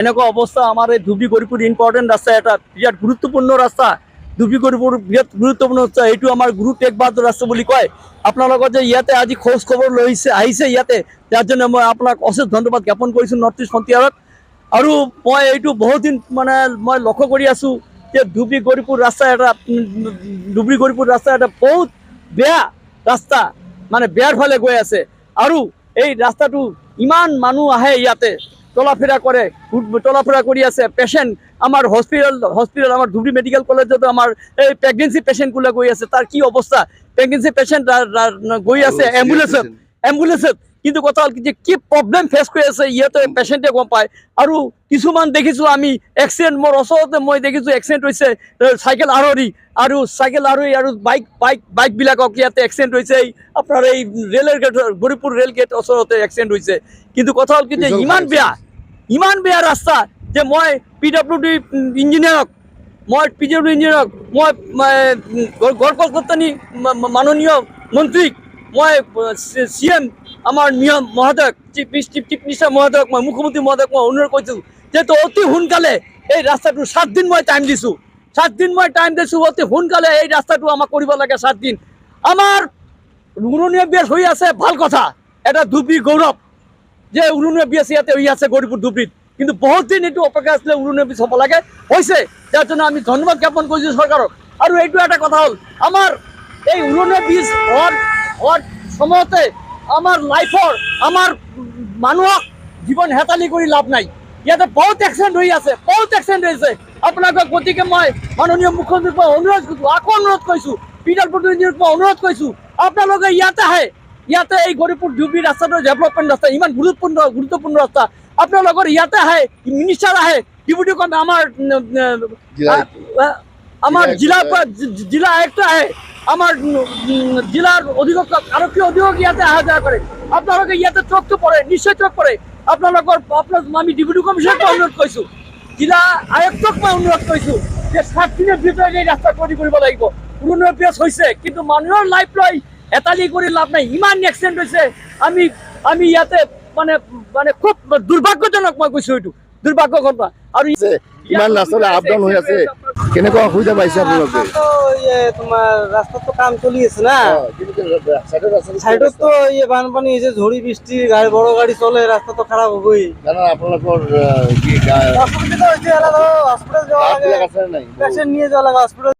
এনেকুৱা অৱস্থা আমাৰ এই ধুবুৰী গৌৰীপুৰ ইম্পৰ্টেণ্ট ৰাস্তা, এটা বিৰাট গুৰুত্বপূৰ্ণ ৰাস্তা। ধুবুৰী গৌৰীপুৰ বিৰাট গুৰুত্বপূৰ্ণ ৰাস্তা, এইটো আমাৰ গুৰু টেগ বাহাদুৰ ৰাস্তা বুলি কয়। আপোনালোকৰ যে ইয়াতে আজি খোজ খবৰ লৈ আহিছে ইয়াতে, তাৰ কাৰণে মই আপোনাক অশেষ ধন্যবাদ জ্ঞাপন কৰিছোঁ নৰ্থ ইষ্ট ফ্ৰণ্টিয়াৰত। আৰু মই এইটো বহুত দিন মই লক্ষ্য কৰি আছোঁ যে ধুবুৰী গৌৰীপুৰ ৰাস্তা এটা বহুত বেয়া ৰাস্তা, বেয়াৰ ফালে গৈ আছে। আৰু এই ৰাস্তাটো ইমান মানুহ আহে ইয়াতে চলাফেৰা কৰি আছে। পেচেণ্ট আমাৰ হস্পিটেল আমাৰ ধুবুৰী মেডিকেল কলেজতো আমাৰ এই প্ৰেগনেঞ্চি পেচেণ্টবিলাক গৈ আছে, তাৰ কি অৱস্থা। প্ৰেগনেঞ্চি পেচেণ্ট গৈ আছে এম্বুলেঞ্চত, কিন্তু কথা হ'ল যে কি প্ৰব্লেম ফেচ কৰি আছে ইহঁতে পেচেণ্টে গম পায়। আৰু কিছুমান দেখিছোঁ আমি এক্সিডেণ্ট, মোৰ ওচৰতে মই দেখিছোঁ এক্সিডেণ্ট হৈছে চাইকেল আৰোহী আৰু বাইকবিলাকক ইয়াতে এক্সিডেণ্ট হৈছে। আপোনাৰ এই ৰেলৰ গেটৰ গৌৰীপুৰ ৰেল গেট ওচৰতে এক্সিডেণ্ট হৈছে। কিন্তু কথা হ'ল কি যে ইমান বেয়া ৰাস্তা যে মই PWD ইঞ্জিনিয়াৰক মই গড়কলকট্টানী মাননীয় মন্ত্ৰীক, মই CM আমাৰ মহোদয়ক, চিফ মিনিষ্টাৰ মহোদয়ক, মই মুখ্যমন্ত্ৰী মহোদয়ক মই অনুৰোধ কৰিছোঁ যে অতি সোনকালে এই ৰাস্তাটো 7 দিন মই টাইম দিছোঁ, অতি সোনকালে এই ৰাস্তাটো আমাক কৰিব লাগে। 7 দিন আমাৰ উৰণীয়া বিয়াৰ হৈ আছে, ভাল কথা, এটা ধুবুৰী গৌৰৱ যে উৰণীয়া বিয়াৰ ইয়াতে হৈ আছে গৌৰীপুৰ ধুবুৰীত। কিন্তু বহুত দিন এইটো অপেক্ষা আছিলে, উৰণীয়া বিয়া হ'ব লাগে, হৈছে। যাৰ জন্য আমি ধন্যবাদ জ্ঞাপন কৰিছোঁ চৰকাৰক। আৰু এইটো এটা কথা হ'ল, আমাৰ এই উৰণীয়া বীজ হোৱাৰ সময়তে আমাৰ মানুহক জীৱন হেতালি কৰি লাভ নাই। ইয়াতে বহুত এক্সিডেণ্ট হৈ আছে। আপোনালোকক গতিকে মই মাননীয় মুখ্যমন্ত্ৰীক মই অনুৰোধ কৰিছোঁ, PWD ইঞ্জিনিয়াৰক মই অনুৰোধ কৰিছোঁ, আপোনালোকে ইয়াতে এই গৌৰীপুৰ ধুবুৰী ৰাস্তাটো ডেভেলপমেণ্ট ৰাস্তা, ইমান গুৰুত্বপূৰ্ণ ৰাস্তা। আপোনালোকৰ ইয়াতে আহে, মিনিষ্টাৰ আহে, ডিপুটি আমাৰ জিলা আয়ুক্ত আহে, আমাৰ জিলাৰ অধিকক্ষ আৰক্ষী অধীক্ষক ইয়াতে অহা যোৱা কৰে। আপোনালোকে ইয়াতে চকটো পৰে, নিশ্চয় চক পৰে। আমি ডিপুটি কমিশ্যনাৰক অনুৰোধ কৰিছোঁ, জিলা আয়ুক্তক মই অনুৰোধ কৰিছোঁ যে 7 দিনৰ ভিতৰত এই ৰাস্তা কৰিব লাগিব। উৰণীয়া বিয়া হৈছে, কিন্তু মানুহৰ লাইফ লৈ হেতালি কৰি লাভ নাই। ইমান এক্সিডেণ্ট হৈছে, আমি ইয়াতে খুব দুৰ্ভাগ্যজনক, মই কৈছোঁ এইটো দুৰ্ভাগ্য ঘটনা। আৰু ইমান ৰাস্তালৈ আপ ডাউন হৈ আছে, কেনেকুৱা অসুবিধা পাইছে আপোনালোকে? তোমাৰ ৰাস্তাতো কাম চলি আছে না, সাইডতো বানপানী হৈছে, ঝড়ি বৃষ্টি, বড় গাড়ি চলে, রাস্তা তো খারাপ হবই। আপোনালোকৰ কি অসুবিধা হৈছে, হসপিটাল যাওয়া লাগে, পেশেন্ট নিয়ে যাওয়া লাগে হসপিটাল।